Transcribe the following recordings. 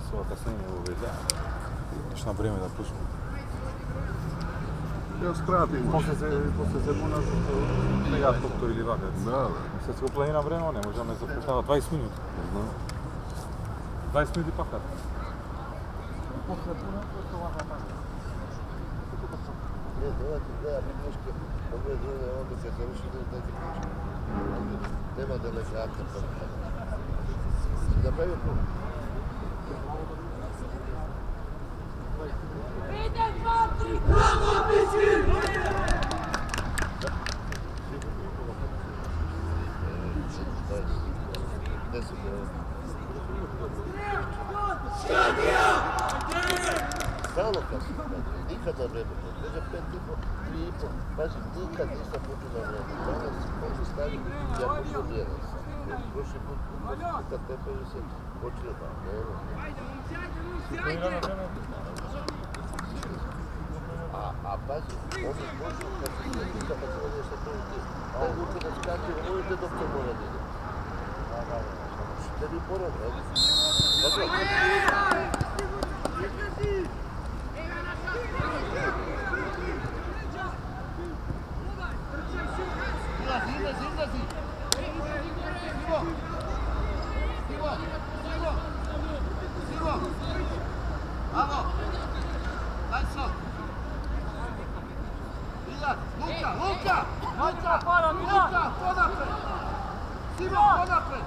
desilo kad snimim ovo video. Još na vrijeme da pušim. Ja skratim. После Zemuna ja to ili vagac. Da. Sad se planira vremena, ne možemo zapuštava 20 minuta. 20 minuti pakat. После Zemuna to vaga tako. Ne, dolazi gleda Miške, ove druge odluke završili da ti Miške. Nema delegata pa tako. Si napravio to? Ide 2-3! Bravo, Miški! Stalo kad si nikad na vreme, među 5,5, 3,5, pazi, nikad nisam počeo na vreme, danas može staviti, ja počeo vjeran sam. Prošli put, kad tepeju se, počeo da, nema. A pazi, oni počeo kad se nikad kad se nešto prvi daj ruke da skače, volite dok to mora da ide. Što bi morao, evo. Izlazi! Sivo! Bravo! Daj sok! Luka! Podapre! Sivo, podapre!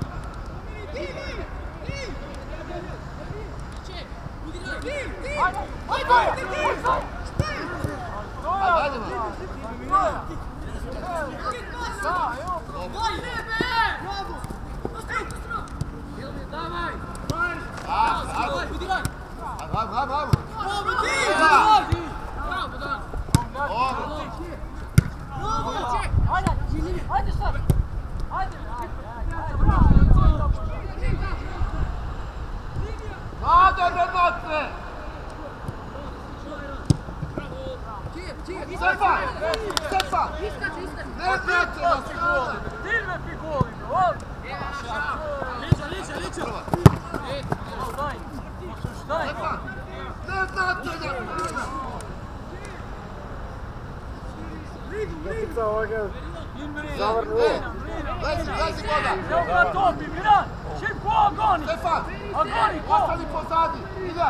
Ostani pozadi! Ilja!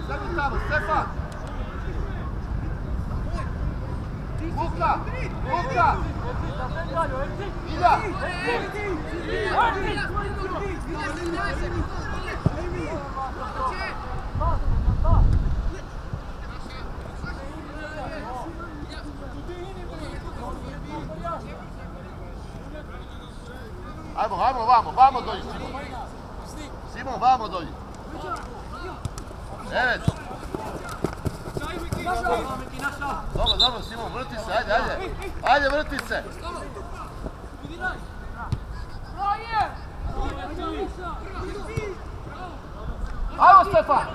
Zami tamo, Stefan! Luka! Ilja! Vamo dolje, Simon, vamo dolje. Evet. Dobro, Simon, vrti se, ajde, vrti se. Ajmo, Stefan.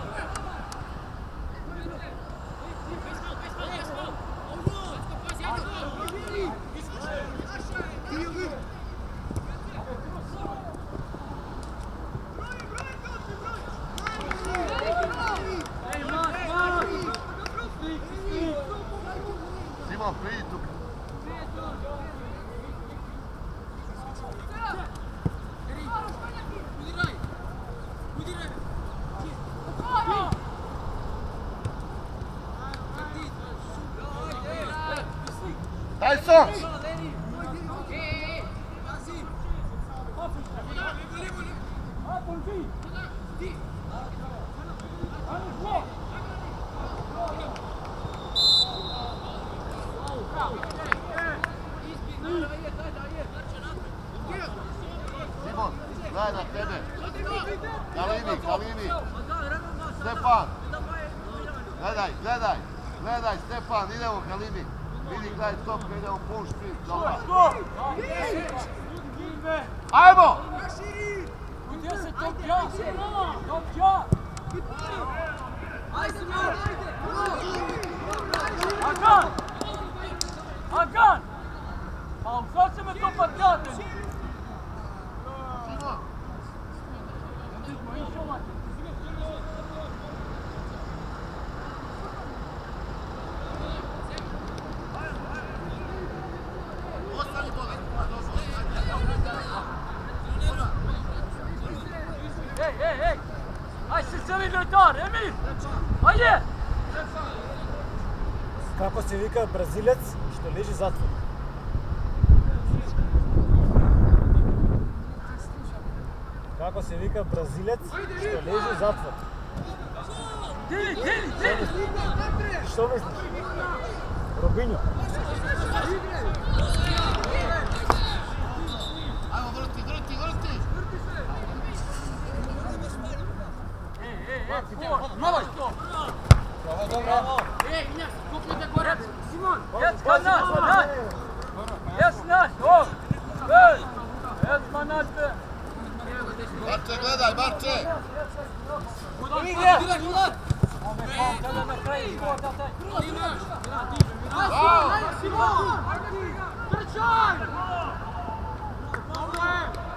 Tyson! Simon, gledaj na tebe. Kalini. Stefan. Gledaj, Stefan, idemo Kalini. Vidi, gledaj, stop, idemo pun šprit. Ajmo! Gdje se topja? Ajde! Hakan! Pa sad se me to patljate! Ovdje! Kako se vika Brazilec što leži zatvor? Kako se vika Brazilec što leži zatvor? Dili! Što misliš? Robinho. Ajmo, vrti! Malo što! Bravo. Jest ka nas! Jest naš! Jest ma naš! Barče, gledaj, Barče!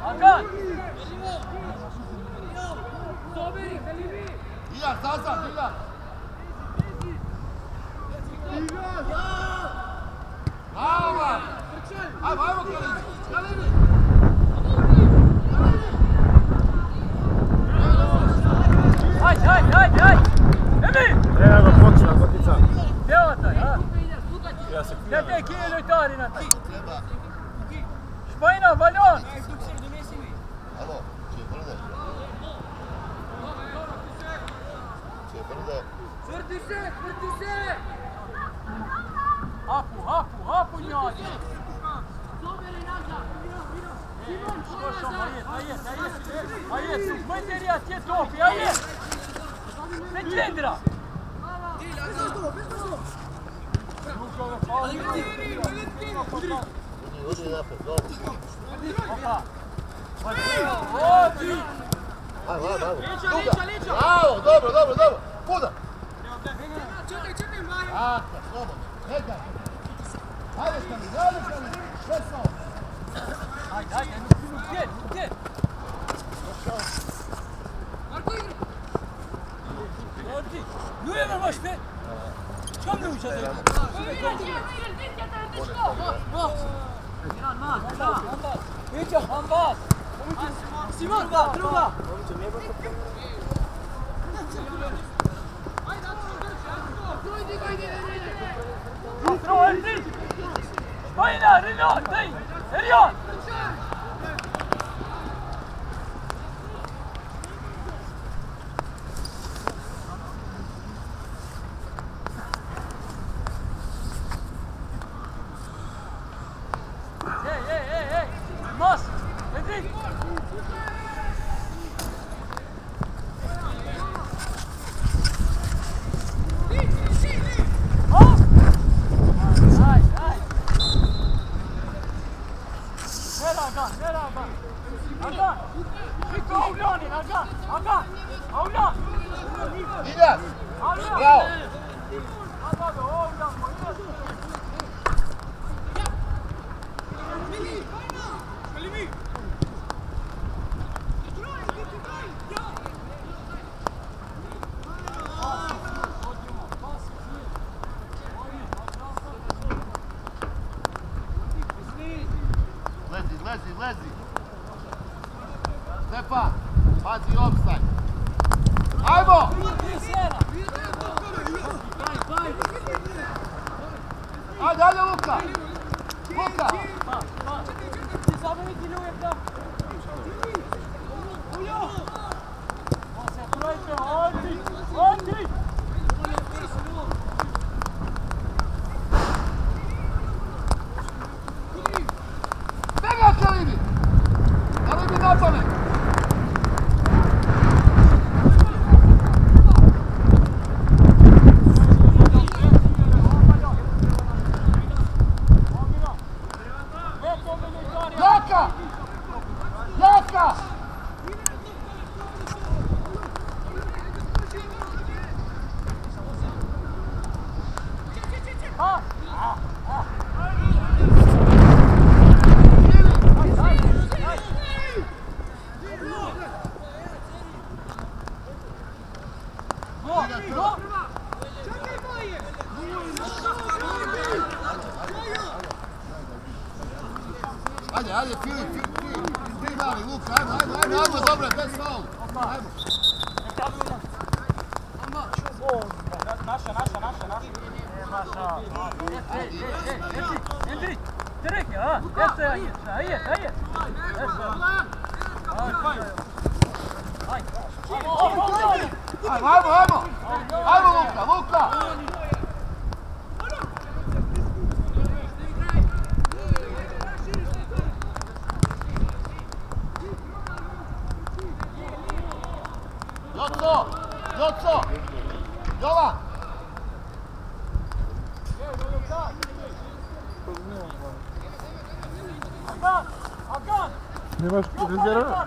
Hakan! Ijar, Zazan, Ijar! Bravo! Ajmo, Kalini! Ajde! Emi! Treba ga počela gotica. Evo taj, a? Ja se Gdje te kilo i tari na ti? Treba. Špajna, balon! Alo, Čebrde. Tvrdi se! Hapu njađe! Ajet, Majderija ti je topi, ajet! Međendra! Odi napred, dobro. Odi! Ajmo. Liča! Bravo, dobro! Puda! Aka, slobodno. Neka. Ajde, Kalini! Sve samo! Ajde, gdje? Odi! Ljujemo baš te! Čom ne učate? Vića, ambas! Simon, druga! Trovardi! Spajna, Renato, daj! Erion! Ej! Mas! Edrik! Hakan! Şiko avlani, Hakan! Avlan! Ijar! Avlan! Bravo! Hadi avlan! Lezi! Stepan, pazi offside! Ajmo! Ajde, Luka! Ti zabaviti ljubim da... Koncentrujte, odi! Njega, Kalini! Kalini napane! Jaka! Ajde, Filip, ti mali, Luka, ajmo, dobro, bez faul. Ajmo. Andri, direkt ja. Jetzt hier. Ajmo, Luka! Joco! Jovan! Hakan! Nemaš rezerva?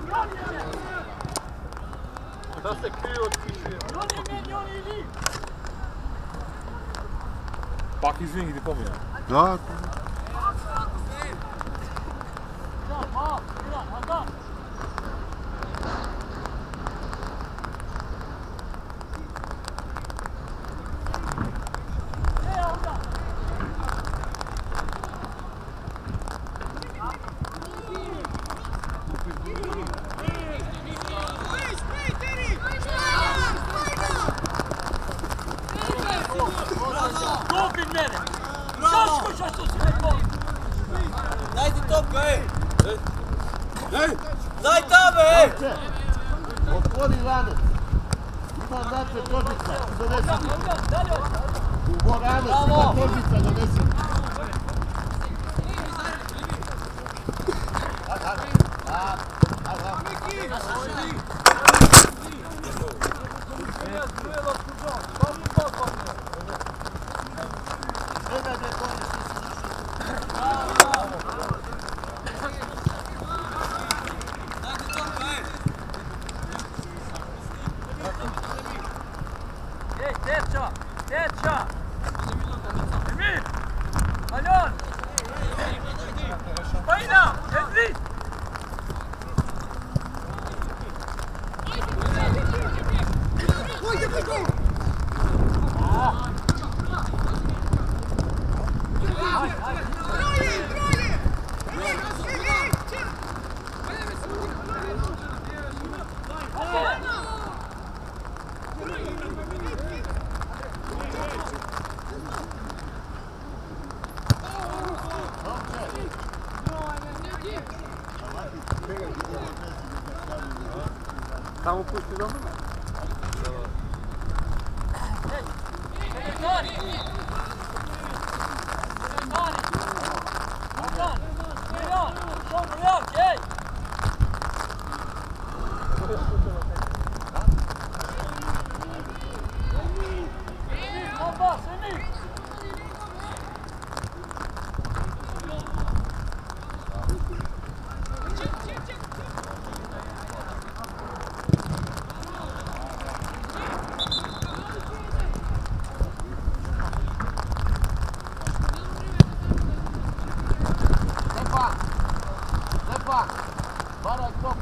Da se kriju od kiše. Pak izvini gdje pomija. Da. Daj ti topka, ej! Daj tamo, ej! Otvori lanac. Ima napred torbica, donesi mi. U lanac ima torbica, donesi mi. Ej, Terča! Emir! Aljon! Špajna! Andri! Tamo pusti doma? Stepan! Baraj top!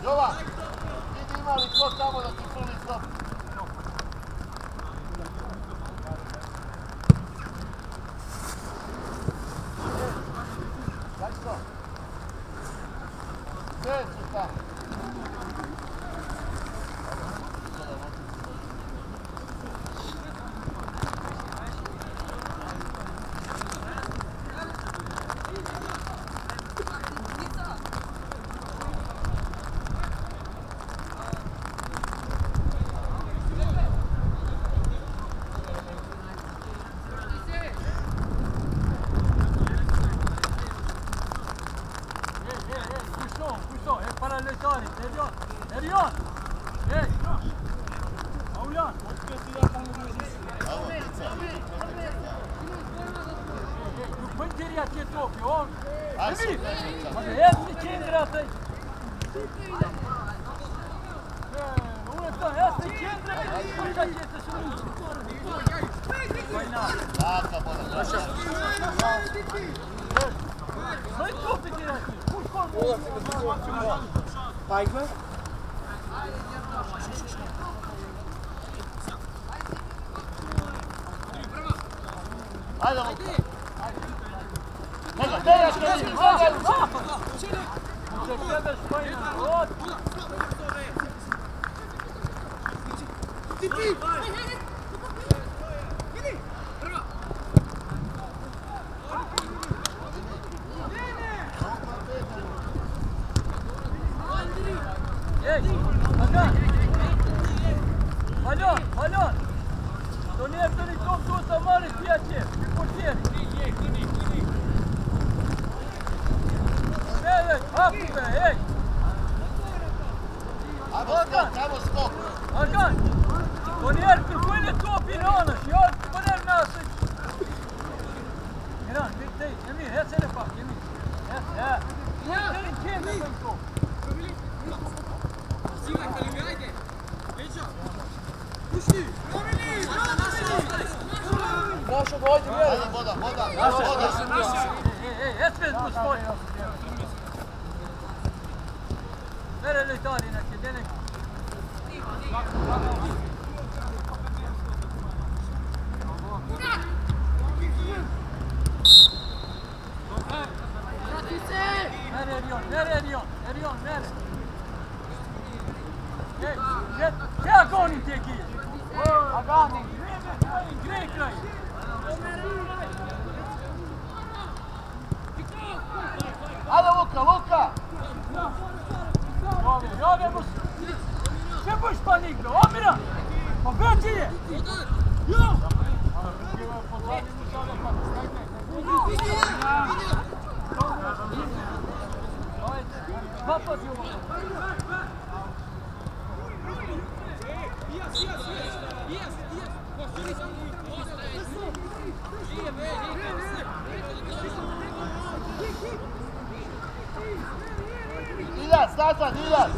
Jovan, vidi ima li ko tamo da ti prvi stop. Kako? Gdje su tamo? Erion! Ej! Aulian! Nu pânteria te topi, on. Hai să Emil, mergem. mă ies ce intrată. Nu uita, ies ce intrată. Așa este să nu. Păi na. Taka, bola. Așa. Măi topi te ies. Puși col. Paigă? Haide, mă. Nega, nega, Călin, nega. Ce trebuie spăină, rot. Ei, Alon, to nije to ni top tu sa mali pijaće, portieri. Ej, hakupe, ej. Ajmo skok. Hakan, to nije koji je top i nonaš, ja ponem nasać. Miran, ty, Emil, ja se ne pak, Emil. Ja. Ja terin kjem ne sam top. Našo ga ovdje mjeri. Ajde, voda. Esvez gospodin. Vere li Italiji neki, gdje neki? Mere. Gdje agonim ti je kije? Agonim. Gdje kraj? Ajde, Luka. Jave mu se. Sve buš pa nikdo, Omira! Pa veći je! Papazi ovo. Iljad, Statan, Iljad.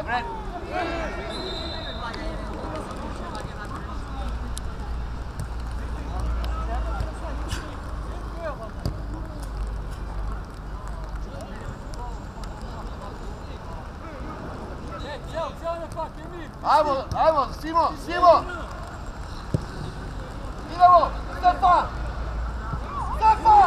Bre. Ajmo, Simo! Idemo, Stefan! Ajmo!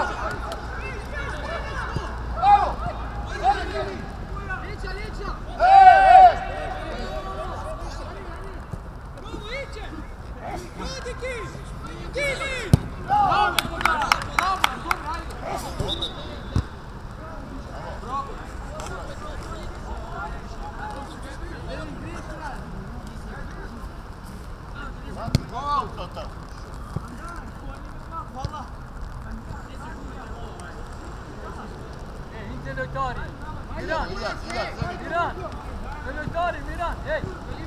Miran, ej,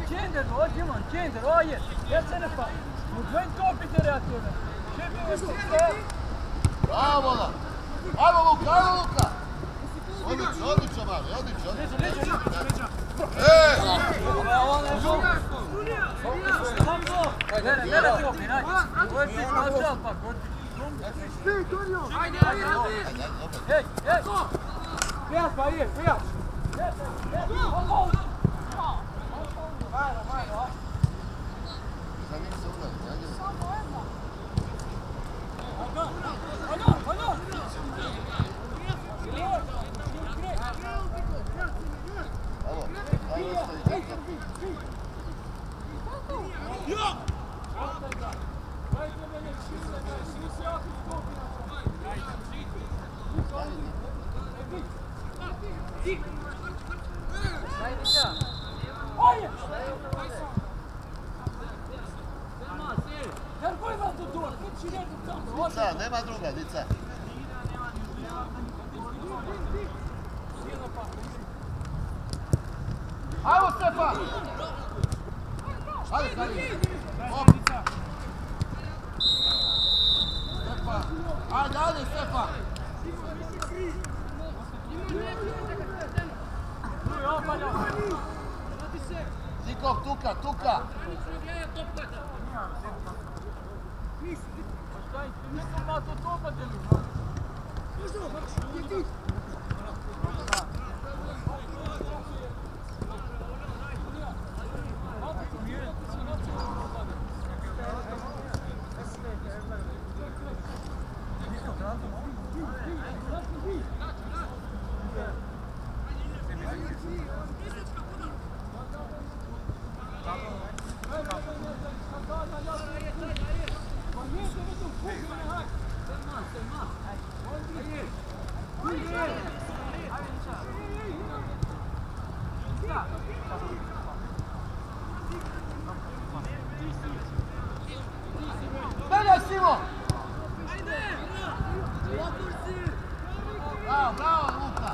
Kinder, Odimon, oje, ja se ne pa, u dvojn topite reaktora. Še bi vas sve? Bravo, ajmo Luka! Odlično, mali, odlično. Ne ti opin, ajde. Ovo je ti spačal, pa gordi. Ej! Prijat pa je, prijat. Za njih se udali, ja njih. Dica, nema druga, Dica. Ajmo, Stefan! Ajde, Karin! Optica! Stefan! Ajde, Stefan! Nikog, tuka! Bene, Simo! Bravo, Luka!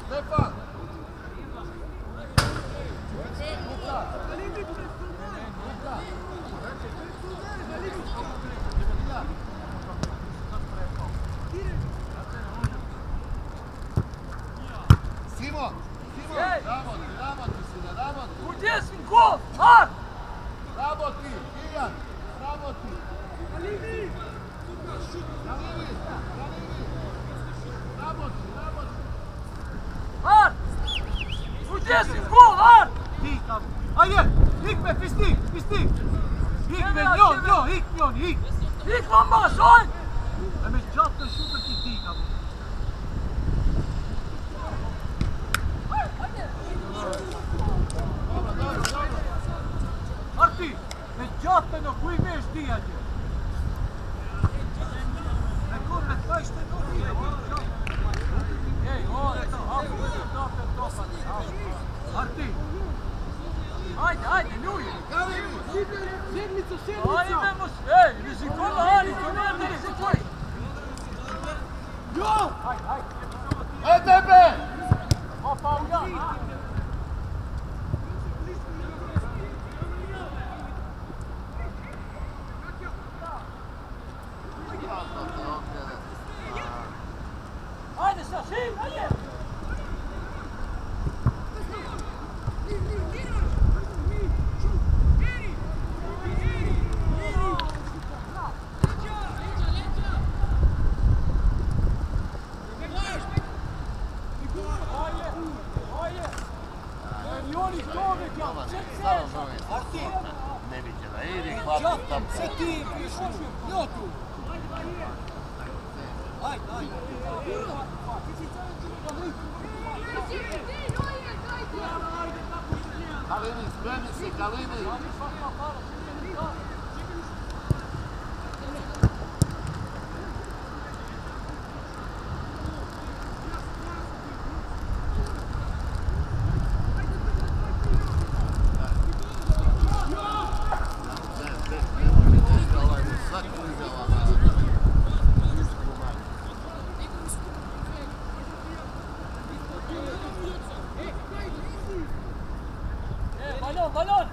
Stefan! Simon! Bravo ti sine, bravo ti! Gdje si? Ko? Har! Bravo ti, Iljan! Bravo ti! Bravo ti! Har! Gdje si? Ko? Har! Ajde, hik me, pistik! Hik me, njon, hik! Hik mamma, shoj! E me gjatë të shumë ti tika. Arti, me gjatë në kuj me është dhja që. Me kur me të ishte në dhja që. Ej, hafu me të topat. Arti. Ajde, njuri. Sedmica. Ajde, mos, ej, rizikova, ali, to ne da rizikoj. Jo! ETB! Opa, ujan. Ajde, Sašin, ajde! Neviđena, idi hvatim tam. Sve ti prišao ljotu. Ajde. Kalini, spremi se, Kalini. Balon!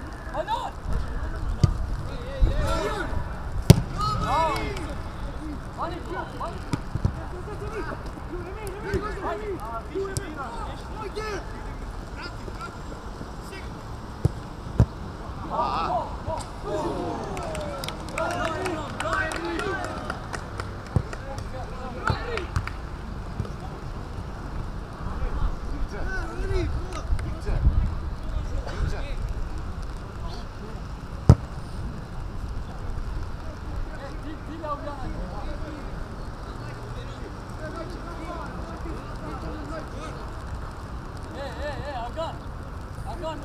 Hakan,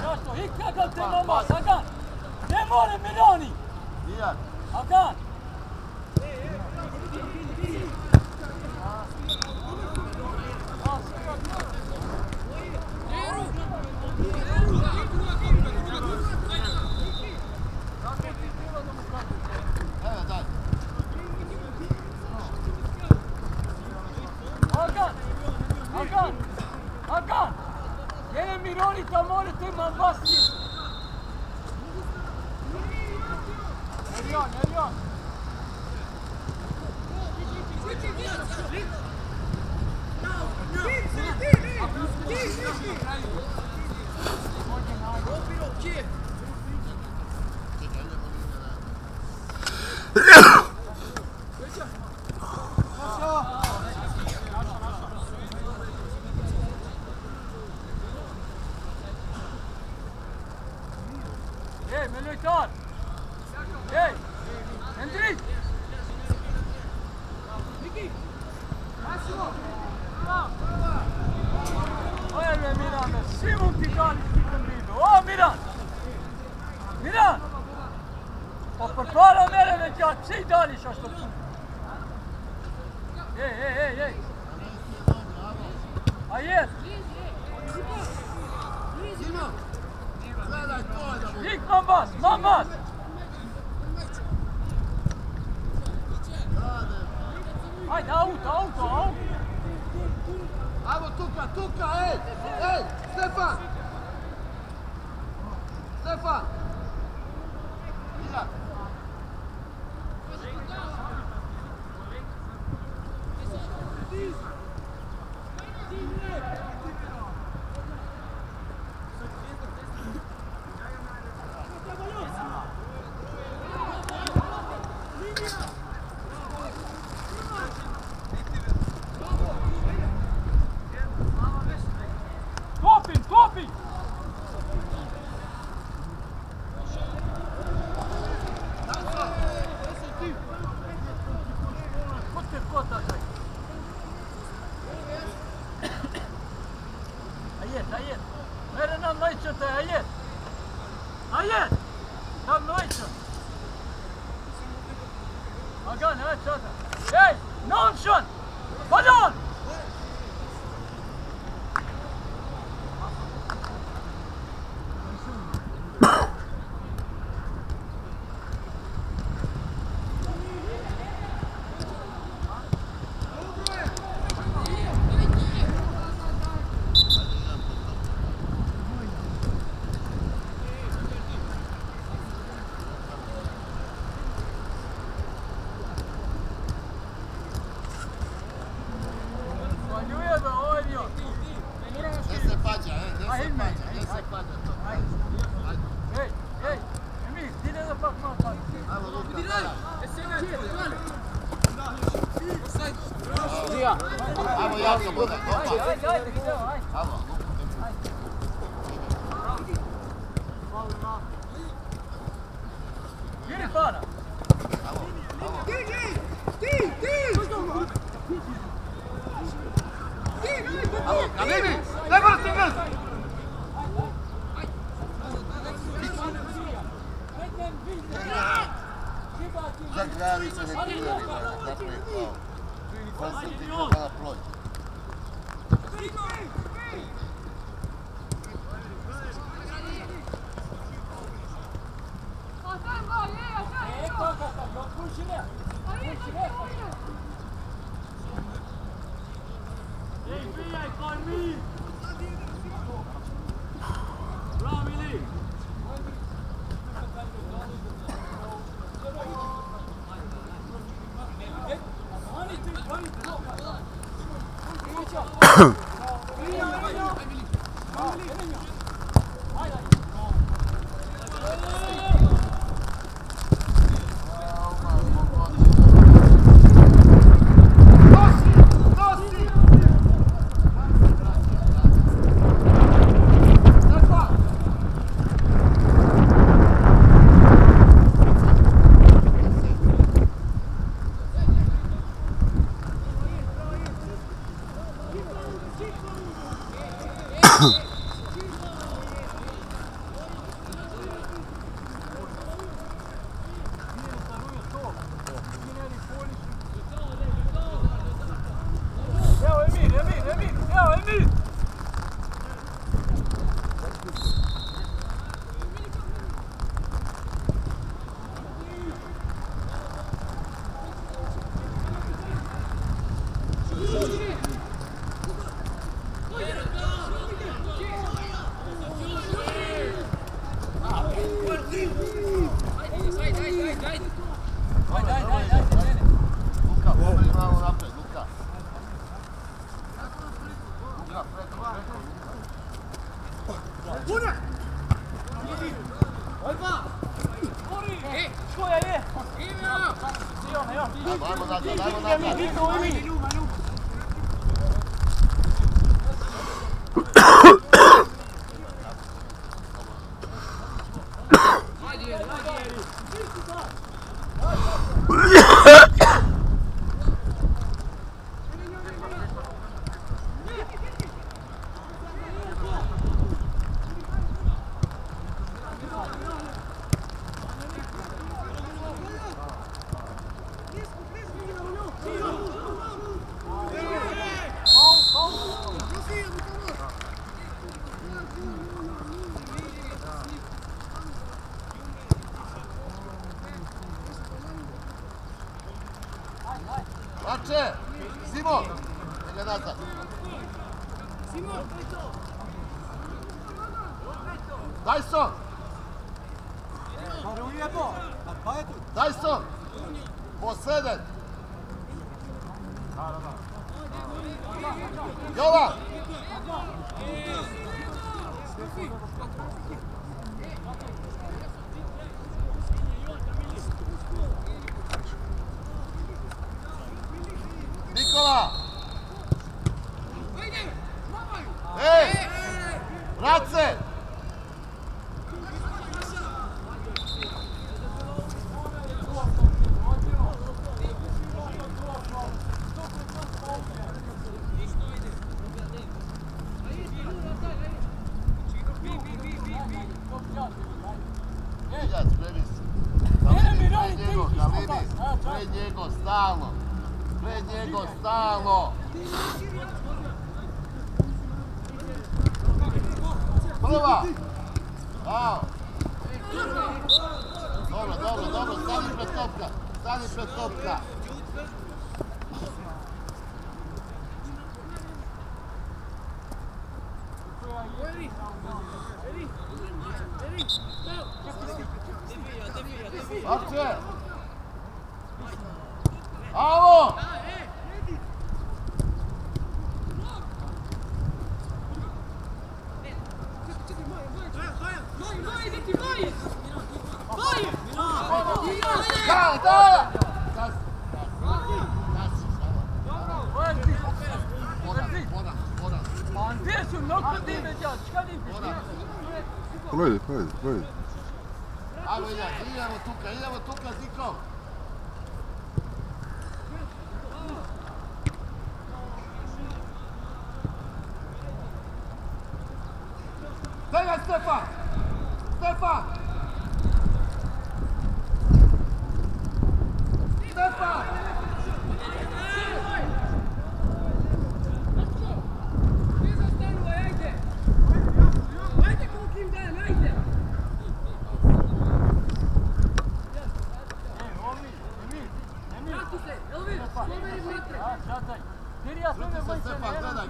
zašto? I kakav te mama, Hakan! Ne more milioni! Ijan. Hakan! Evo daj. Hakan! Gdje milioni to morate imam basket! Elion! Ej, militar! Ej! Andrić! Ajme Mirane, Simon ti dali slikom vidio. O Miran! Miran! Pa prepara mene već ja psi dali što tu. Ej! A jest! Dik Mambas! Ajde, auto! Ajmo Tuka, ej! Stefan! Ijan. Kopin! Kota. Hayır. Verin anlayışın da hayır. Anlayışın. Hakan evet zaten. Hey, nonsense. Balon. Ajmo jako bude, Ajde, idemo, ajde. Ajmo. Vidi para. Kalini, ne vrsti vrst? Zagrali se neki veri, napravi pravo. Vrsti ti kada prođe. Skoja je! Ajmo nazad. Marče! Simo! Njega nazad. Dyson! Dyson! Poseden! Jovan! Nikola! Ej! Vrat se! Iljac, spremi se. Pred njego, stalno. Pred njego, stalno. Prva. Bravo. Dobro, stani pred topka. Stani pred topka. Marče! Alo! Da! Projde. Ajmo idemo tuka, Ziko! Daj ga, Stefan! Stefan! Stefan,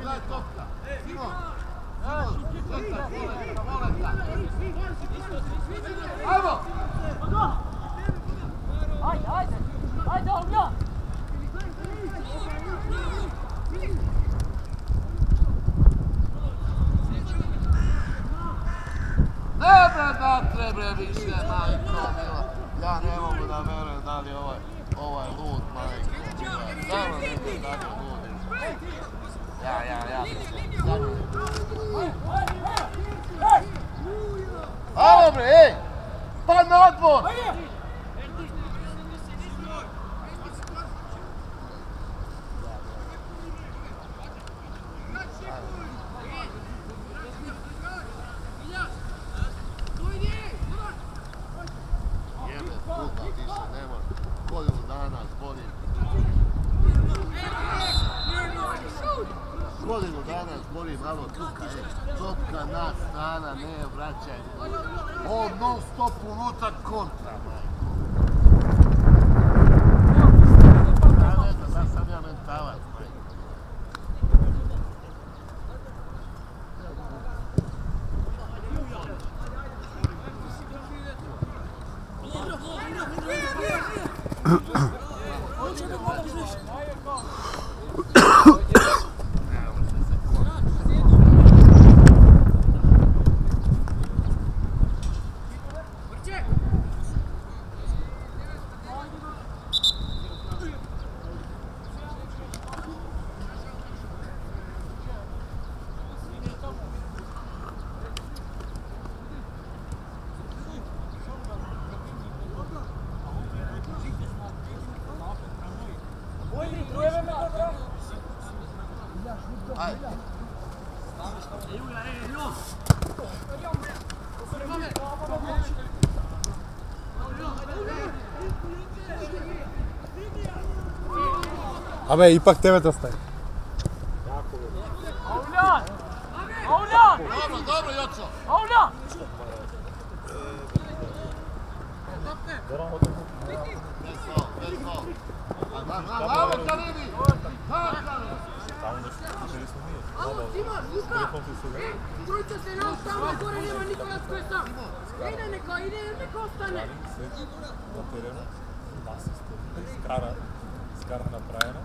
gledaj topka! Simo! Ajmo! Ajde, Olga! Ne treba više, majko mila. Ja ne mogu da verujem da li je ovaj lud, majko mila. Samo ne znam da li je lud. Ja. Alo bre, ej! Pa na odbor! Jebe, puta, više nema. Godinu dana zborim. Godinu dana zborim, malo tuka, topka na strana, ne vraćaj. On non stop unutra kontra, majko. Ja ne znam, da sam ja mentalac, majko. Ne može se kontra. Абе, ipak tebe to staje. Auljan! Auljan! Dobro, dobro, Joco. Auljan! Bez gol. Bravo, Kalini! Alo, Timor, Luka! Trojica se nam tamo, gore nema Nikolac koji je sam. Ide neka ostane. Na terenu, asiste, skara napravljena,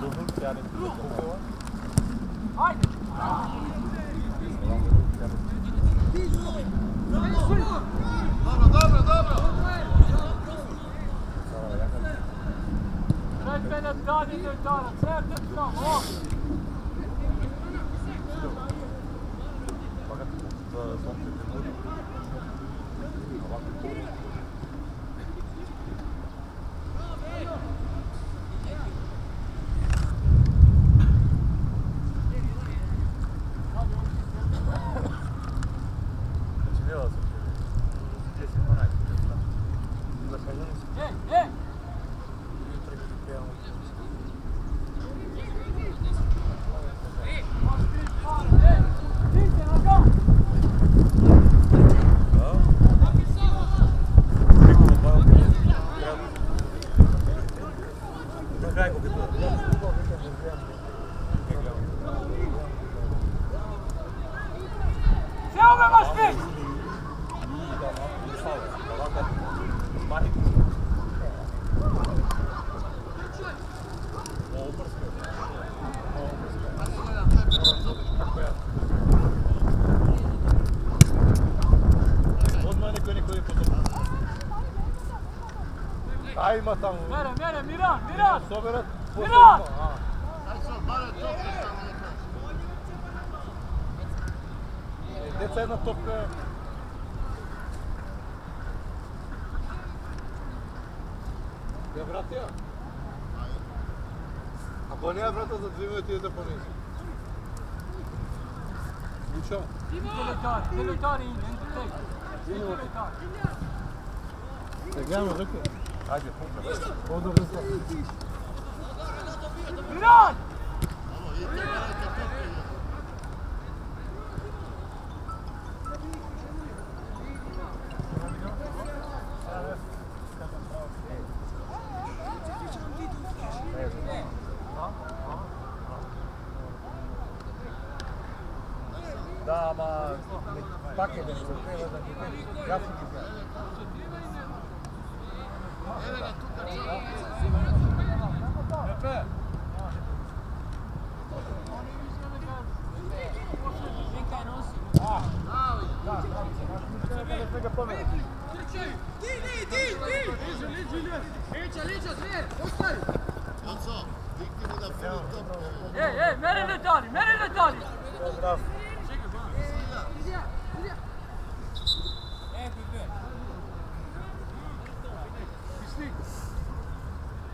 Rumunci, ja ne kupova. Hajde! Dobro. Trec dalje Lojtara, crtet sam, Aj, ima tamo. Mere, Miran! Soberat, Miran! Deca jedna topka. Ja vratio? Ako ne ja vrata za 2 minuti da ponesi. Slučao? Te Lojtari in, ente Lojtari. Se gledamo dok. Ajde, punka. Ovo dobro stvar. Miran! Da, ma paket da se treba da ti ja sam ti znam. Lepe. Mere Lojtari! Zdrav.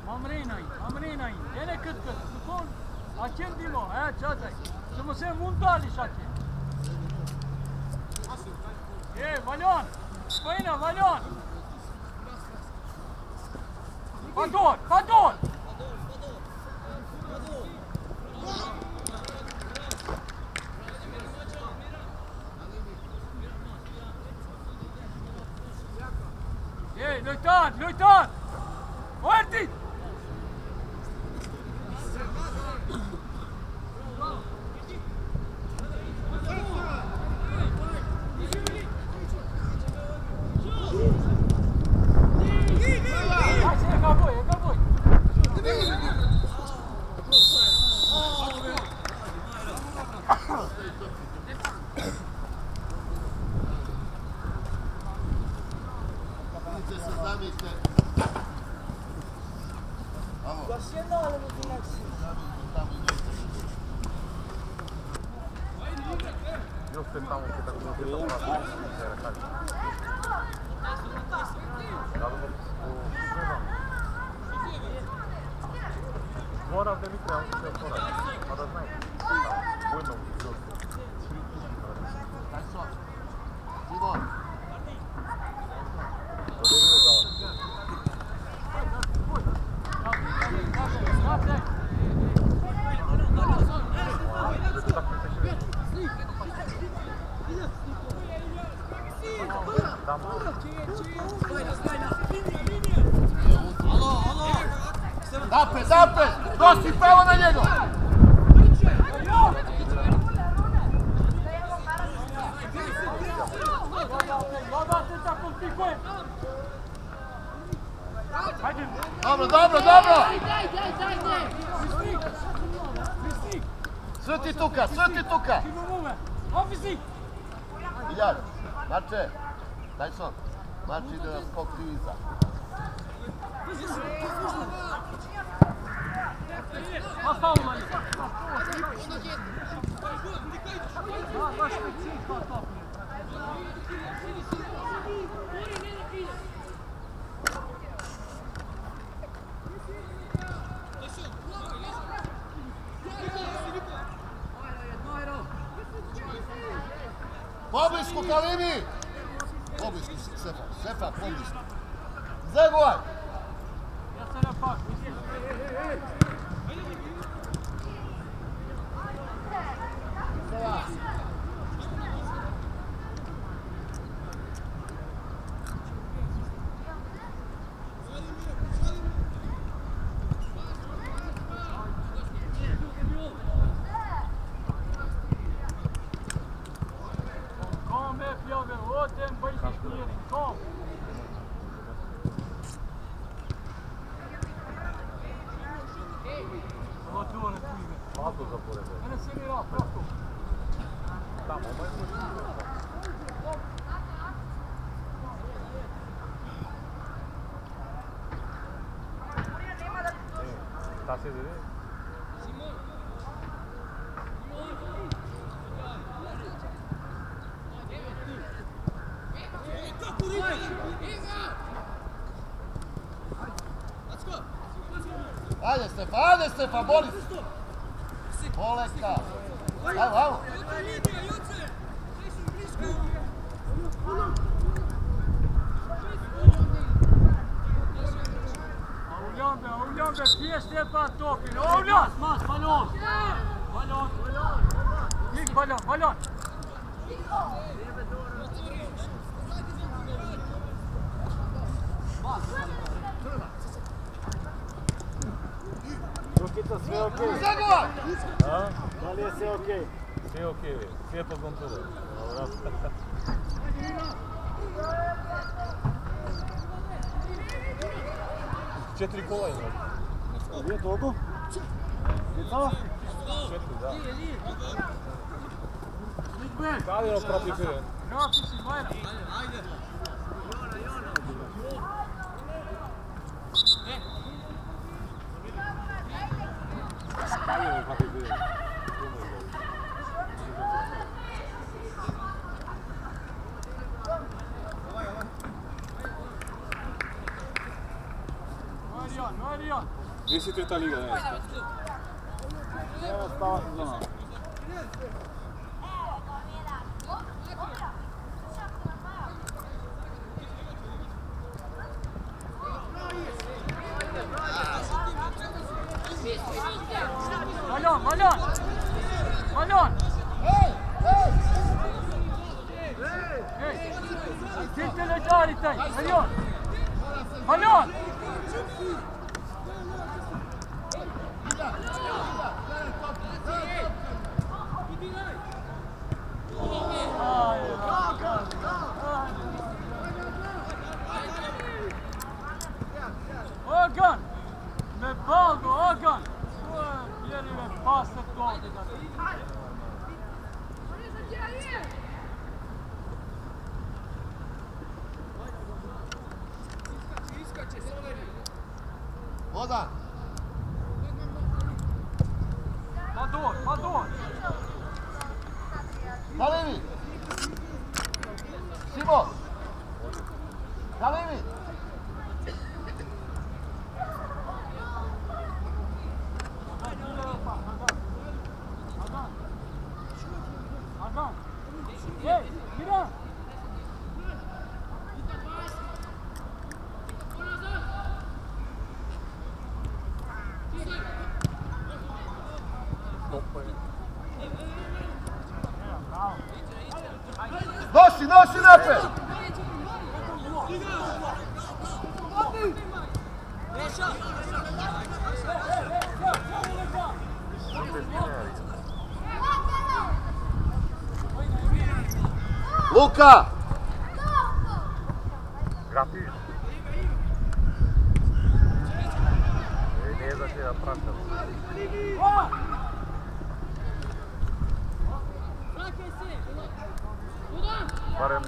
Mamrina in, gene cât, Sukon, acel dimo, aia ceața să mă se muntali și acel. Valion, spăină, Valion! Pador! Lojtar! Oertit! Hai să e ca voi! Io aspettavo che per questa parte era calcio. Mora Dimitra, on se otvora. Pa da znaju. Bojno u Đorđu. Tyson. Simon. Napred! Nosi pravo na njega! Dobro! Svrti tuka! Iljaš, Marče, Tyson, Marče ide na skok ti iza. Poblisku Kalini! Poblisku Sefa, poblisku. Zeguaj! Šta se ide? Ajde Stefa, boli se! Boleka! Ajmo! Oljan, qui est Stefan Topin? Oljan! Ballon! Gick ballon! Rukica, sve okej? Zeguaj! Da li je sve okej? Sve okej, sve pod kontrolom. Dobro. 4 kola ima. Nije toliko? Samo? 4, da. Kada je ono protiv Bire? Kada je ono protiv Bire? Gdje si treta liga danas? Evo stava sezona. Ballon! Sitte le giari taj! Ballon! Ogan! Me balgo, Ogan! Bjeri me pasat ovdje. Voda! Pador! Kalini! Simon! Kalini! nosi napred! Luka! Gratis. Nie za ciebie, proszę. Barem.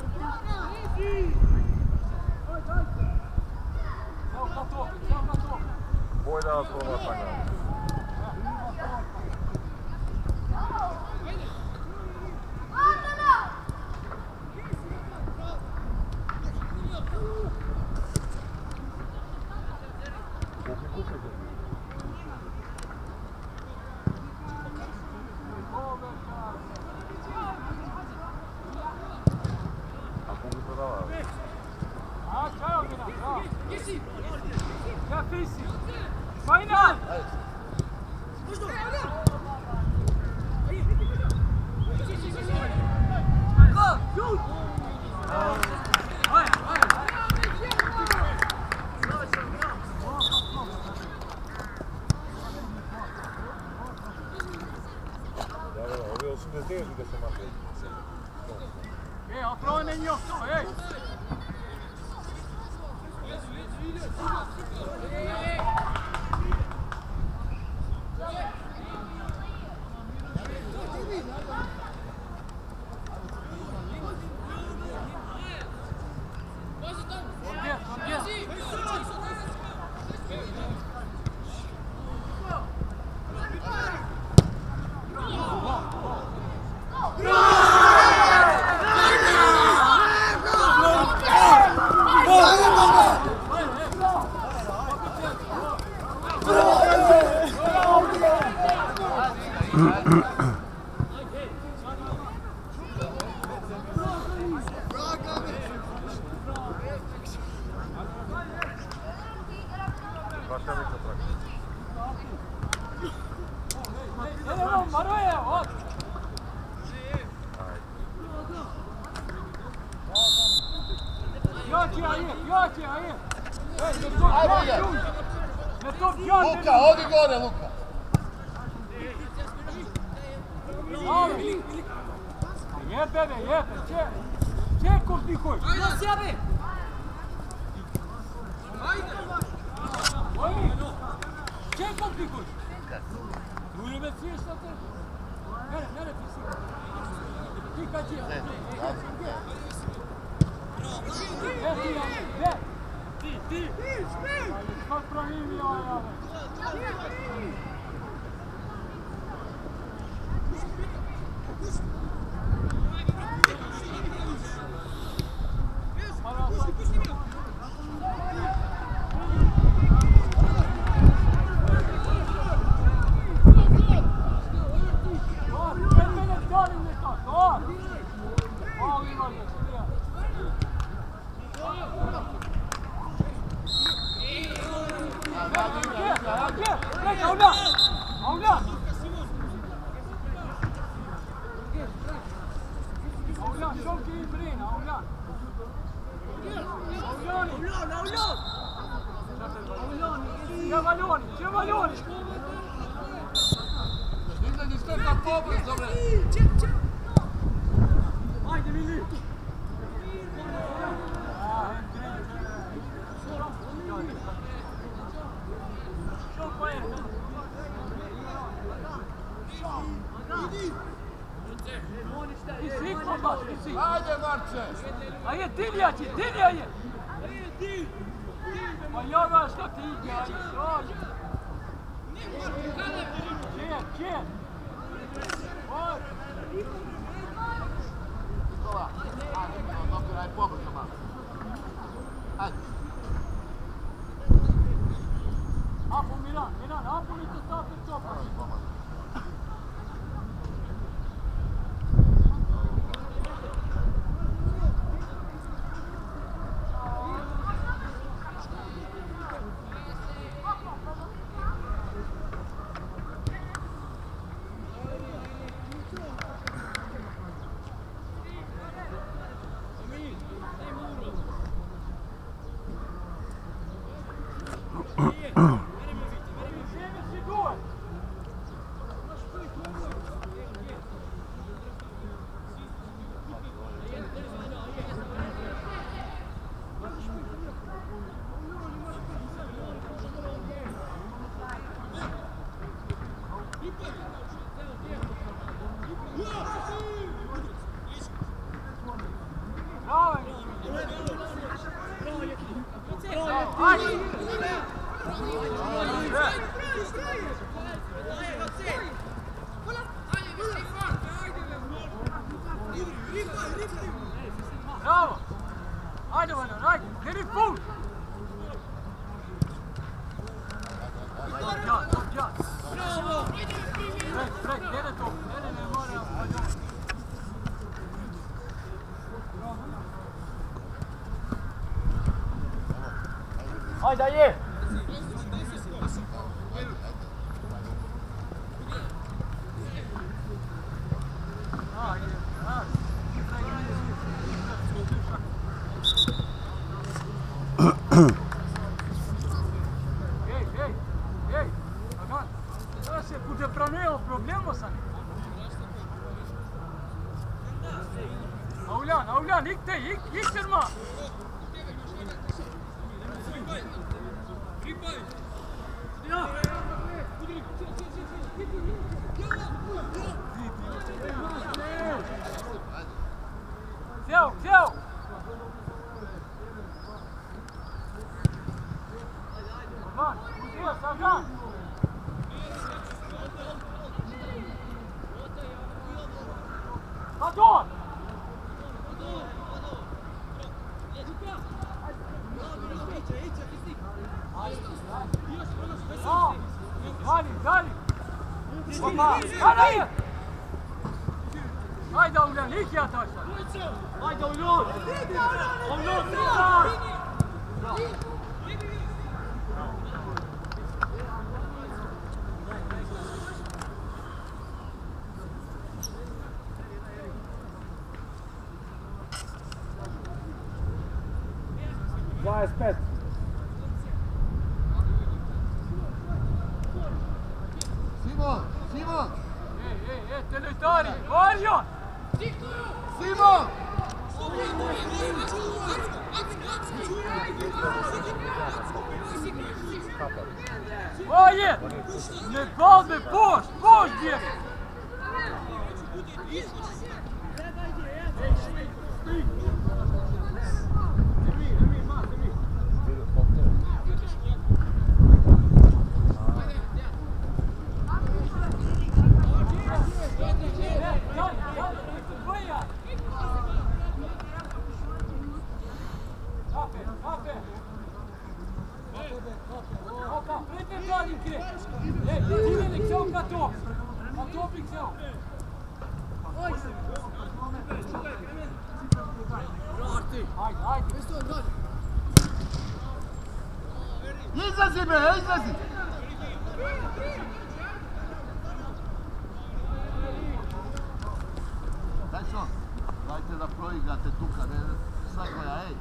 Bojda slova panja. Luka, odi gore, Luka! Jebe, če komplikuj? Če komplikuj? Ujme ti što te? Nere ti si. Ti kad je? Ti. Kako pravim ja. Ajde, Marče! Ajde, divlja je! Pa ja znaš što ti ide, ajde, Čije? Nikola, aj pobrzo malo. Ajde. Apu, Miran, apu li to stavite copa? Ajde! Bravo! Ajde, Valjan, ajde! Gdje full! Top jazz! Prek, gdje to? Gdje ne mora, Valjan! Ajde, je! Ei, agora você podia para mim o problema, sabe? Aulan, ilk irma. Seu. Sagan! Adon! Dali! Haydi Aulan, ilk ya taşlar! Haydi Aulan! Aulan! Spet. Simon! Teletori! Valjan! Simon! Oje! Ne bal me pošt bjeri! Izlazi me, izlazi! Daj što? Dajte da proigrate tu kad je svakoja, ej!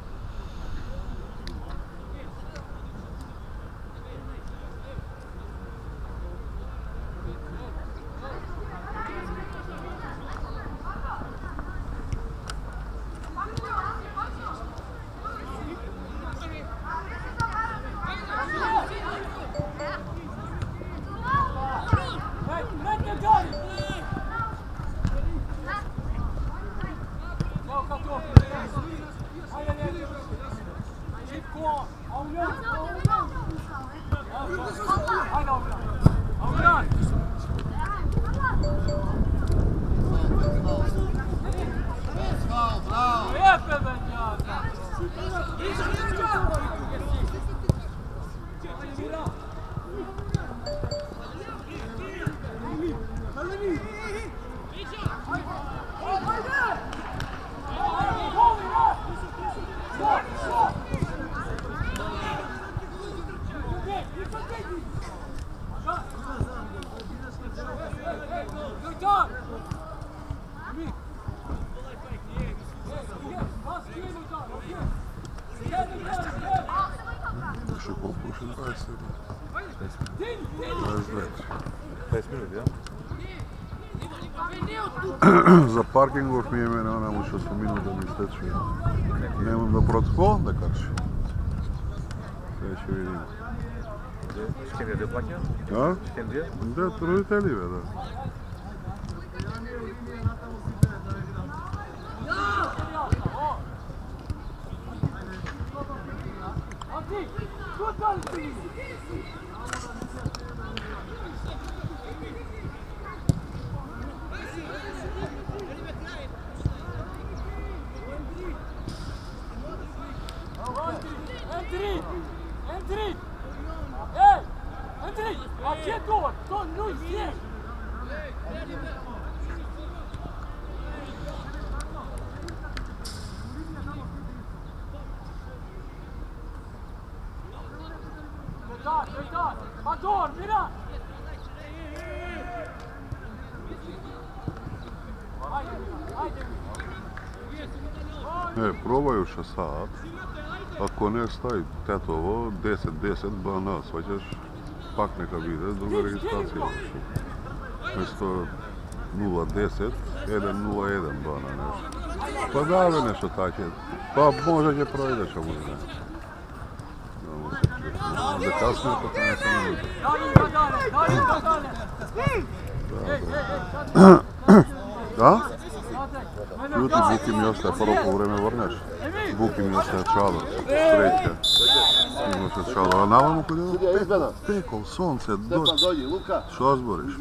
За паркингов ми име на нему што се минува да ми истече. Немам да протокол да карши. Сега ќе видим. С кем je platio? Да? S kем je? Да, родители бе, да. Ati! Entri! Ei! Entri! Aqui é tua! Tô no esquerdo! Dejtar! Ador, mira! Probaju še sad. Ako ne stavi tetovo, 10-10, bana, svađaš, pak neka vide, druga registracija. Mjesto 0-10, 1-0-1 bana nešto. Pa dave nešto tako. Pa možda će projdeš, a možda ne. Možda kasnije pa 15 minuta. Da? Ljudi, Buki mi ostaje prvo po vreme vrneš. Buki mi ostaje čalo, treće. Mi ostaje čalo, a navamo kod je pekol, sonce, što zboriš?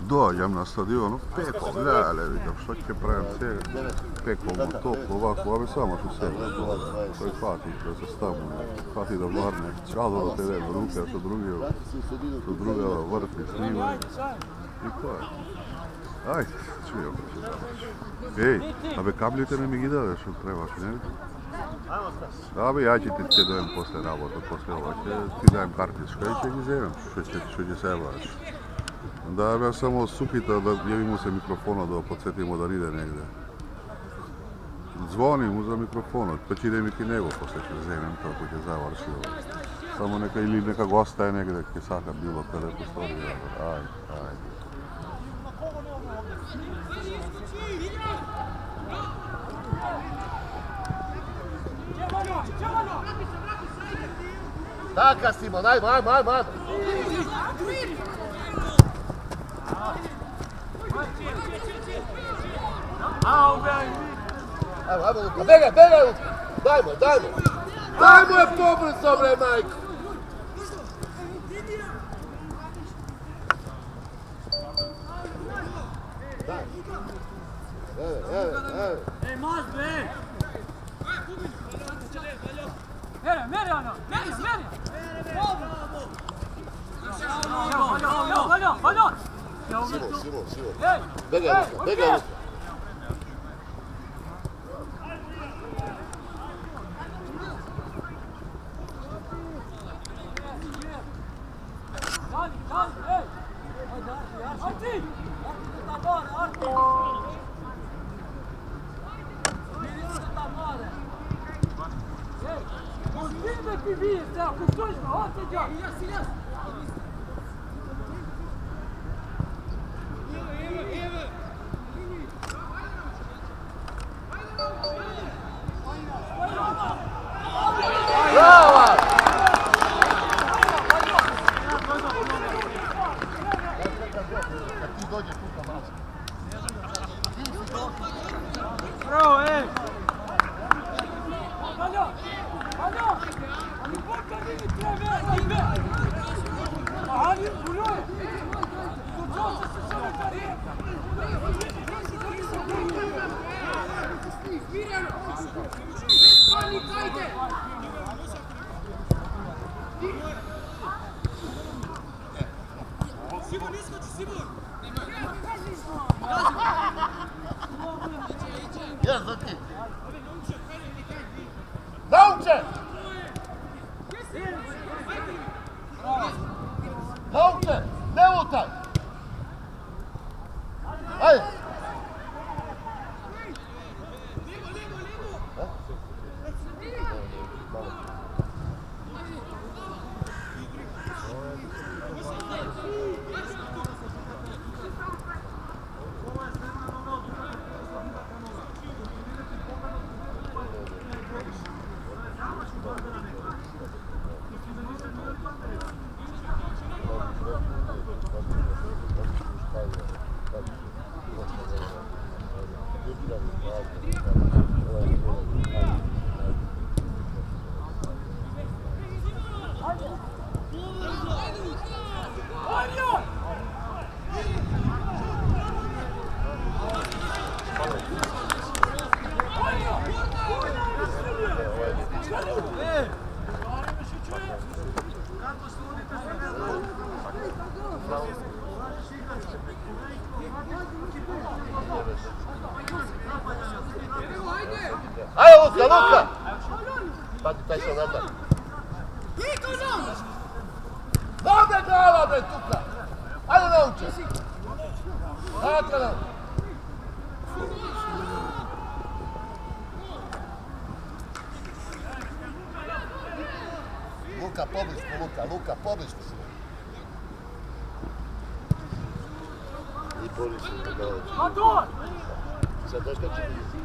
Dođem na stadionu, pekol, ljale, vidim, što će pravim sve, pekol, toplo, ovako, ove samo što se, to je Fatih, da se stavimo, Fatih da varne, čalo do tebe, ruke, što druge vrti, snima, i to je. Ajde, čujem da će završi. Ej, abe kablite ne mi ги дадеш, što trebaš, ne? Abe, ja ću ti dojem posle rabota, posle ova, ti dajem kartička i će gi zemem, što će se vaš. Da bih samo supita da javimo se mikrofona da podsjetimo da ide negdje. Zvonim mu za mikrofona, pa će idem i ti nego posle će zemem kako će završi ovo. Samo neka ili neka gosta je negdje, kaj saka bilo kada je postoji. Ajde. Taka Simon, ajmo. Ajmo Luka, begaj Luka, dajmo. Dajmo je pobrzo bre, majko. Daj. Evo. Ej, maz bre! Meri ono! Meri! Valjon! Simon. Ej! Begaj Luka. Ej! Arti! Ozbiljno ti vidite, ako stojiš na oteđa! Brava! Kad ti dođeš tu pa mačka. Bravo, ej! Valjon! Ali porca vidi treba! Ali buljoj! Kućo se samo karije! Smirjano! Bez panika, ajde! Simon, iskoči, Simon! Ja za ti. Nauče! Ne lutaj! Ajde! Luka! Pazi, taj se nadal. Dobre glava, bre, Tuka! Ajde nauči! Ajde nam! Luka, poblisko, Luka, poblisko si. I Boris je pogledati. Ador! Sad daš kad će biti?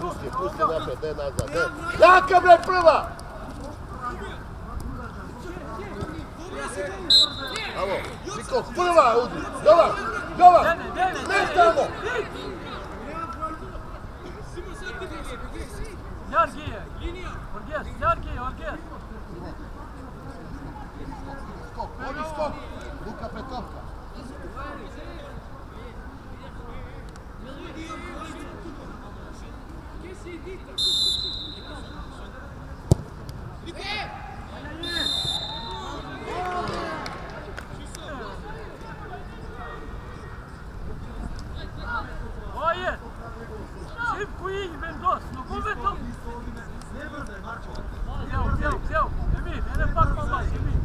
Pusti napred, ne nazad, ne. Jaka bre prva! Alo, Niko, prva, Udi, Jovan, ne tamo! Jargije! Orges! Skok, Luka Petovka. Oye! Cinco i Mendoza, no convenção! Zeo! Emir, ne fac pomaj, Emir!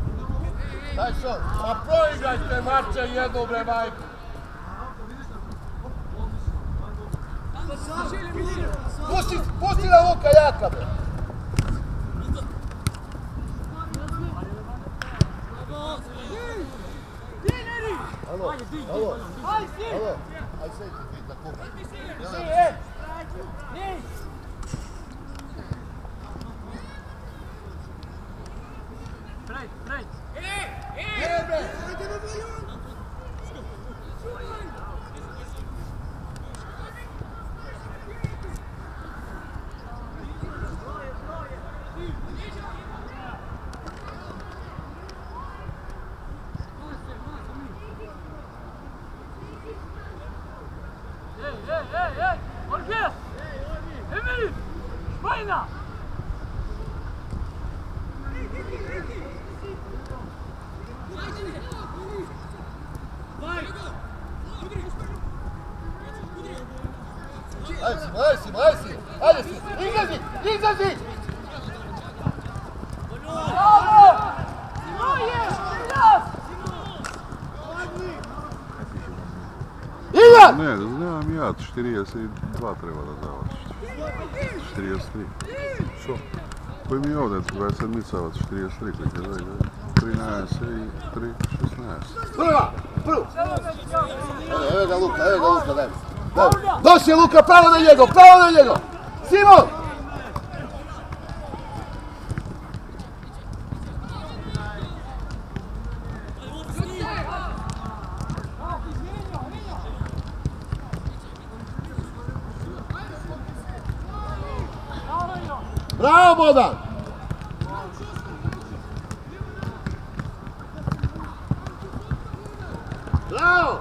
Daj što, pa proigrajte mače jednu bre majku. Pusti na Luka jaka bre. Alo. Aj sve ti da kupa. Freit! Ei! Orges! Emir! Spajna! Ajde si, izlazi! Ivan! Ne, znam ja, 42 treba da završiš. 43. Što? Koji mi je ovdje, 27 micavac, 43, klik je 13 i 3, 16. Prva! Evo ga Luka, daj. Došli je Luka, pravo na njega! Simon! Bravo, Bodan! Bravo!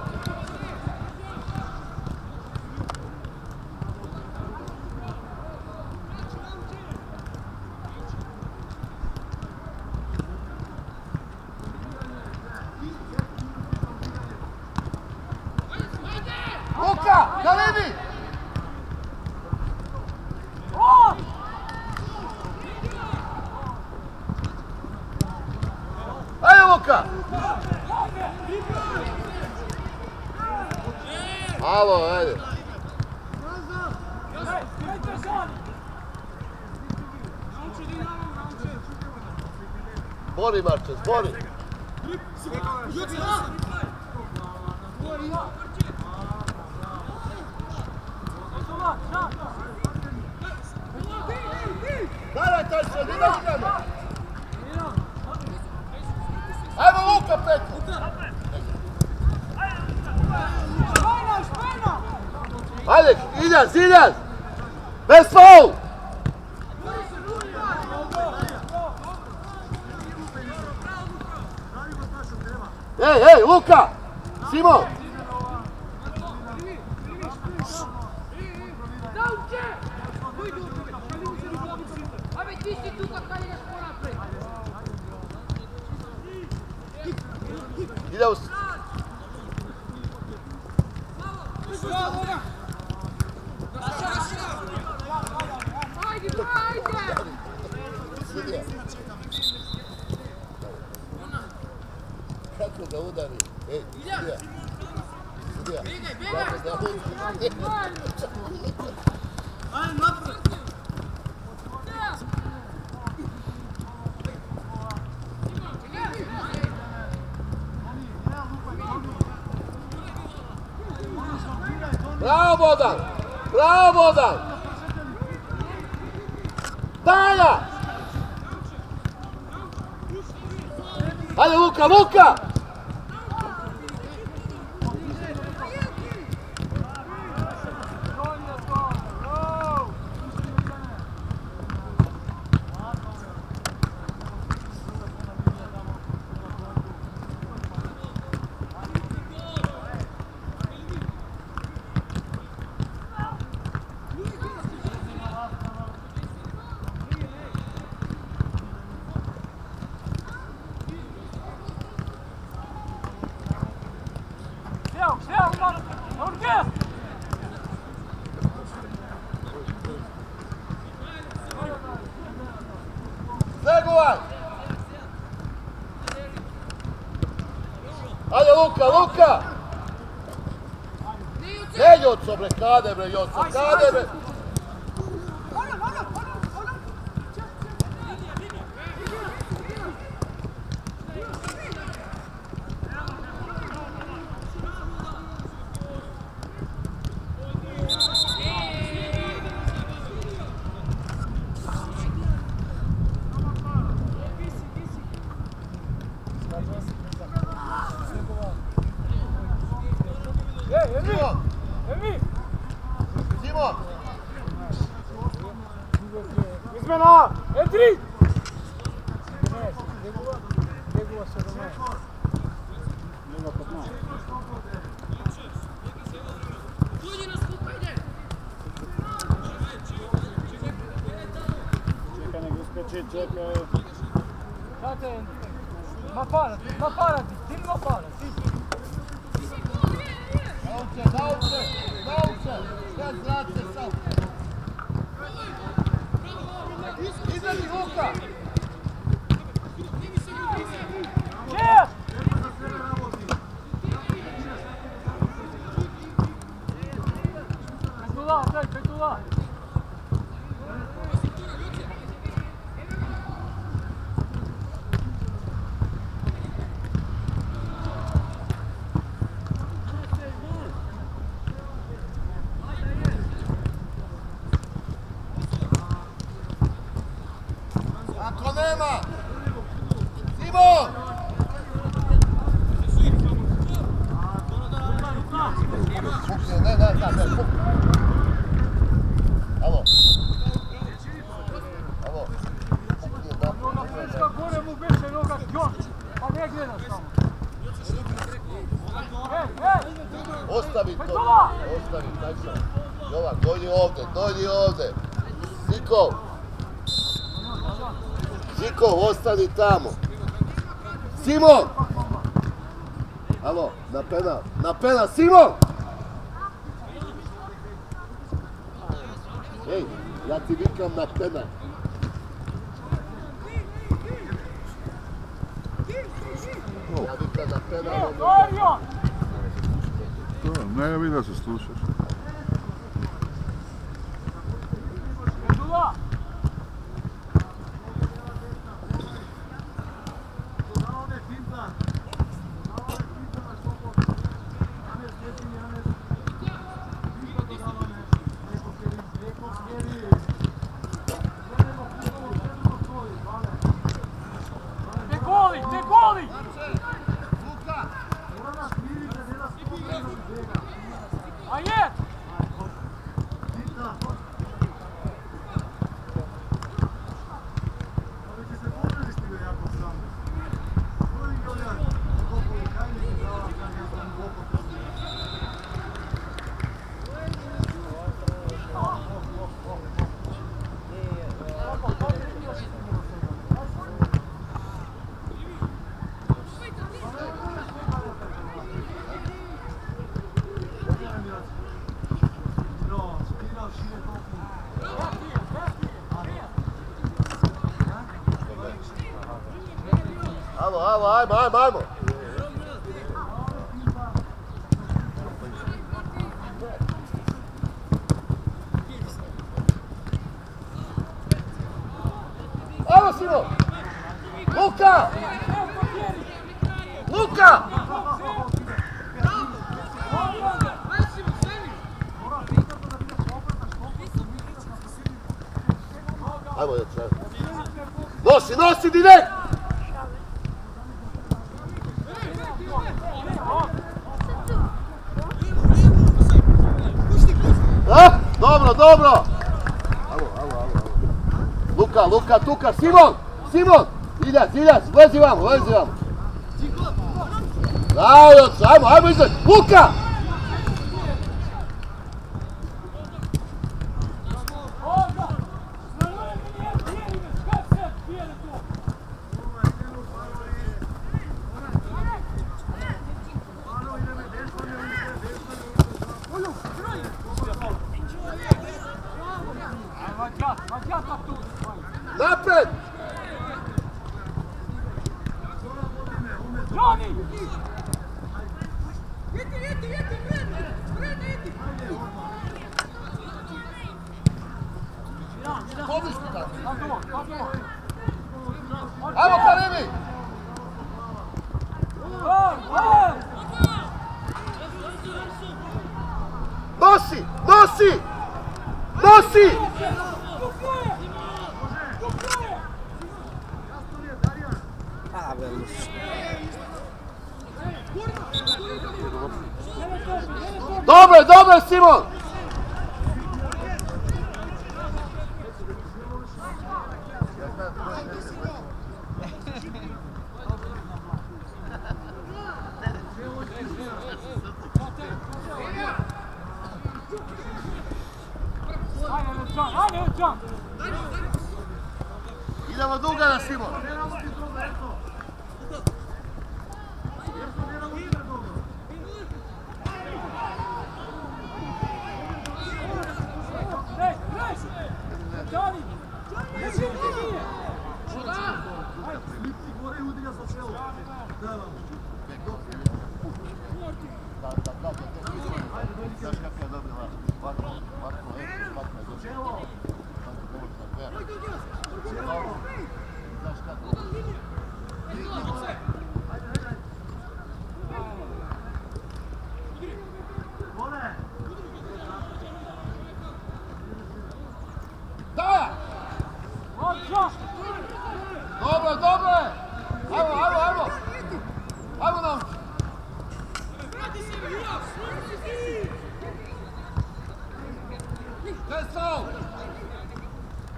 Luka, na levi! Ajde, Luka! Alo, ajde. Bori, Marčes, bori! Daj, taj sredina igramo! Ajmo, Luka, Petko! Ajde, Iljas! Bez faul! Ej, Luka! Simon! Ide u... Bravo Bodan! Bravo Bodan! Daja! Hajde Luka, Luka! Zegovan! Hajde Luka, Luka! Ne Joco bre, kade bre Joco, kade bre! Simon! Izmena! Edri! Ma parati, ti ma parati. Nauče! Sve zrace sam! Izvedi Luka! Čet! Petula, daj, Petula! Ako nema! Simon! Ne, Alo. Alo. Gore mu beše noga John, pa ne gledaš tamo. Ostavi to. Ostavi, tako. Jovan, dođi ovdje. Zikov, ostani tamo. Simon! Alo, na penal, Simon! Ej, ja ti vikam na penal. Ja vikam na penal. Mario! Ne, vidio se slušaš. Petula! Te goli! A je! Ajmo. Simo! Luka! Luka! Ajmo, nosi, nosi, direkt! A? Dobro, dobro! Luka, Luka, Tuka, Simon! Simon! Iljac, lezi vamo! Ajmo, izađi! Luka! Napred! Ajmo, Karimi! Nosi! Dobro, Simon! Idemo duga na Simon! Dobro! Ajmo nam!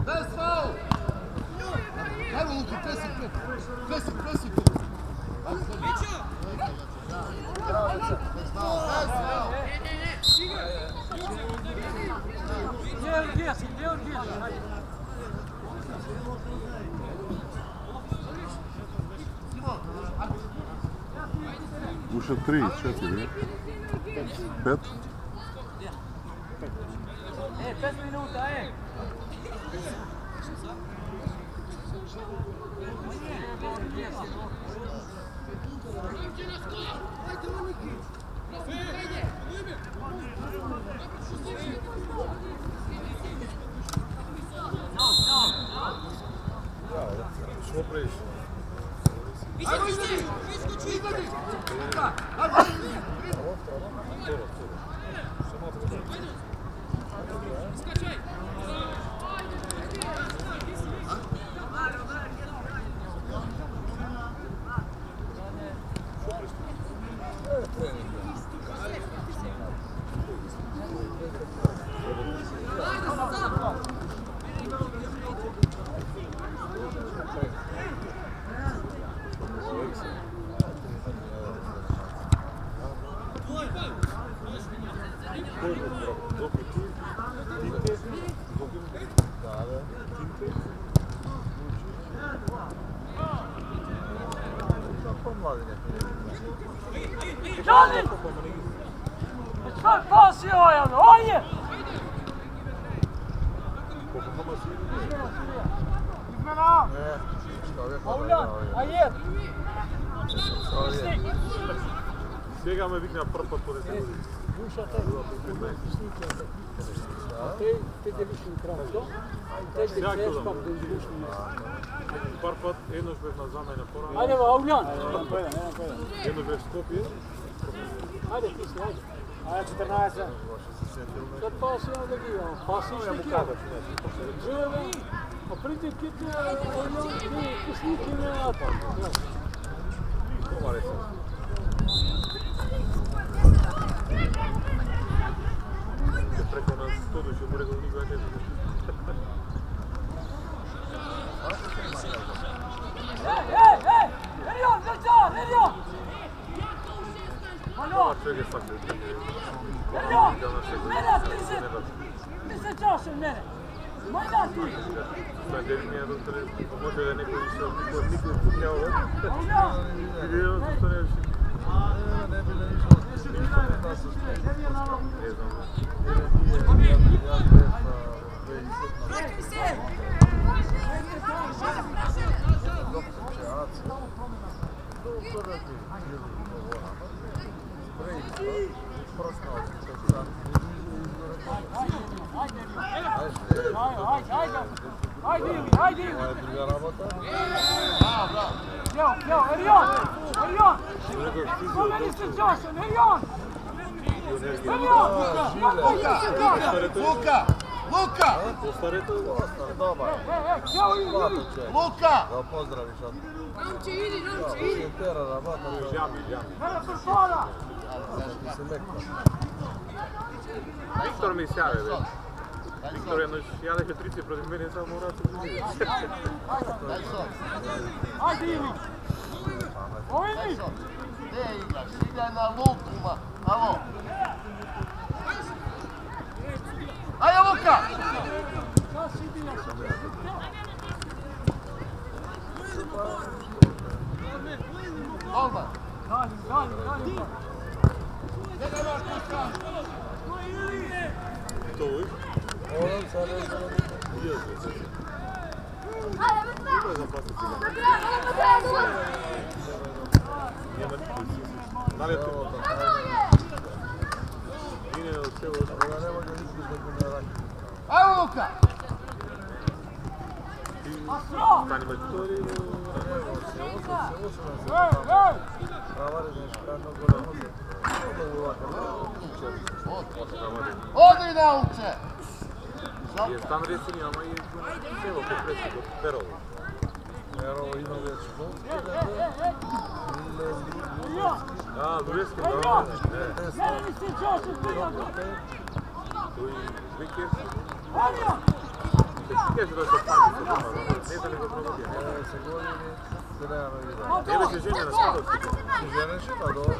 Bez faul! Ajmo Luka, presi! Uše 3, 4, 5. 5 minuta, Johnny! Vad fan ser jag nu? Oj! Paulan, ajer! Сега ме викна първ път по Duša taj snike. A te дивишни кратко. Те ще чеспам да изгушни место. Par put еднаш бев на замена пора. Ajde, Avljan! Еднаш бев в Скопје. Ajde, ti si, ajde. Ајде 14. Sad pa si ja da gledam, pa si snike. Žele, a pride kite, ti snike ne natak. Преко нас todo ќе му рекол никога не знам. Hey! Erion, Richard! Erion! Това човек е факт. Erion! Mene, ti se čaše mene. Majda ti! Тоа дели ми е доктор, може да некој ишо, никој пукјал, Avljan! видео што не виши. Не би да ништо. Не знам. Ajde! Evo, Erion! Spomeni se čaše, Erion! Luka! Постарето Dobar. Luka! Da pozdraviš od Ramče, idi! tera rabata. Jami. Mene prepara! Se mekta. Виктор ми се јави, бе. Виктор еднаш јадеше трици против мене, само мора да се види. Ajde, Ili! Ili! Gdje igraš? Igraj na Luku, ma. Alo? Ajde, Luka! Sad si ti nešto. Olman. Dalje. Тоа е. Oğlum sana Дали е тоа? Ине од село. ne može niti da ne radi. Ajde, Luka! Стани меѓу тоа или Pravare nešto no gore može. Odi na uče! Је там ресени, ама и село по пресекот, Перово. Jer ovo ima već Луевски, да. Mene mi se čaše, prijatelj! Тој викер, Avljan! се каже да се пати, не за него проводија. se godini se nema ide. Не беше жене на скадовски. Ti ženiš pa dobro.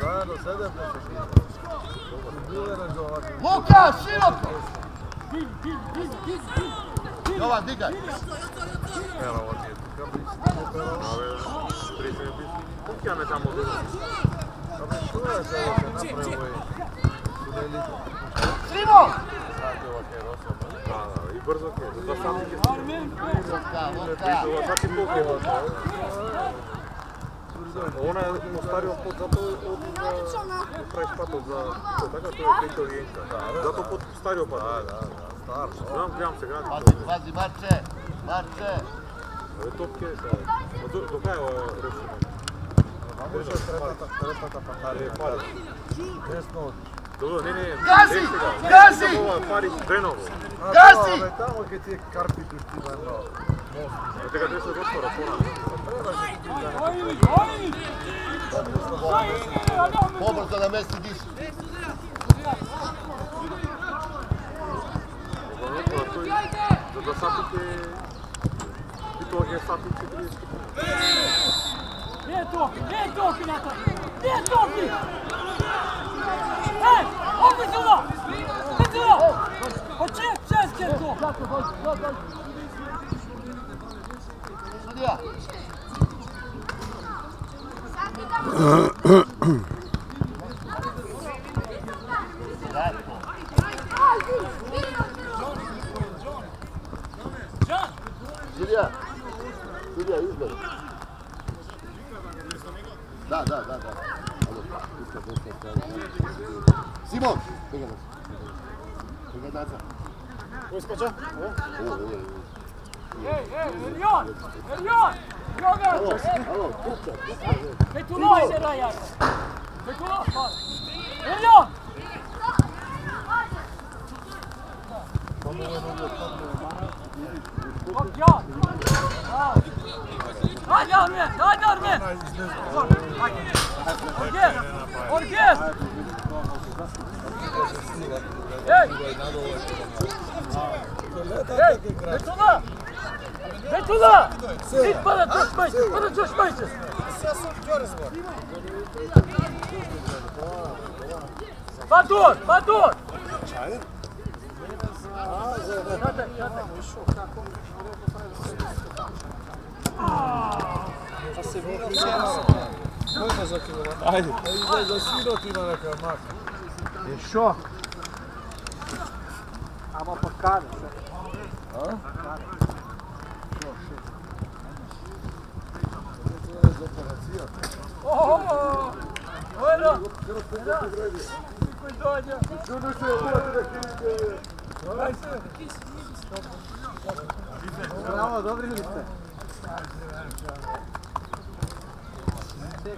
Zajedno 7 mjeseci. Bile razgovati. Luka, široko! Dil! Jovan, digaj! Evo ovo ti je kabić. Абе, пресени писи. Пукјаме таму до. Kabić što je sve ovo se napravio i sudelite. Simo! Znate ovak je osoba. Да, и брзо ќе, за сами ќе. Luka, Luka! Тоа сати покрива. Она е остариот под затоа од праиш патот за така тоа е италијанка. Затоа под стариот пат. Star. Знам се гради. Pazi, Marče! Marče! Абе топке се. До кај е решено? Može tretata patarija. Пари. Desno odiš. Добро, не. Gazi! Gazi! Ова пари Дреново. Gazi! Tamo gdje ti je karpi puštiva na most. Дека треба се отвора порано. Trebaš ti da Ili! Pobrzo na mesti diš. За да сапите и тоа ќе сапите 30. Gdje je Toki, Natan? Gdje je Toki? Ej, opet sуда! Česke je to! Sudija! Sudija, izberi. Da. Simon! Begaj nas. Begaj nazad. Elion! Elion! Joga! Alo, kupča. Betuloj se rajan! Betuloj! Elion! Okjan! Hadi Armen! Hadi Armen! Orgel! Orgel! Hey! Hey! Betula! Betula! Git bana coşmayın! Bana coşmayın! Batur! Batur! Ajde. Ajde, da svi ti ima neka maka. Je šok. Ama pa kane. Bueno! Koji dođe? Bravo, dobri li ste?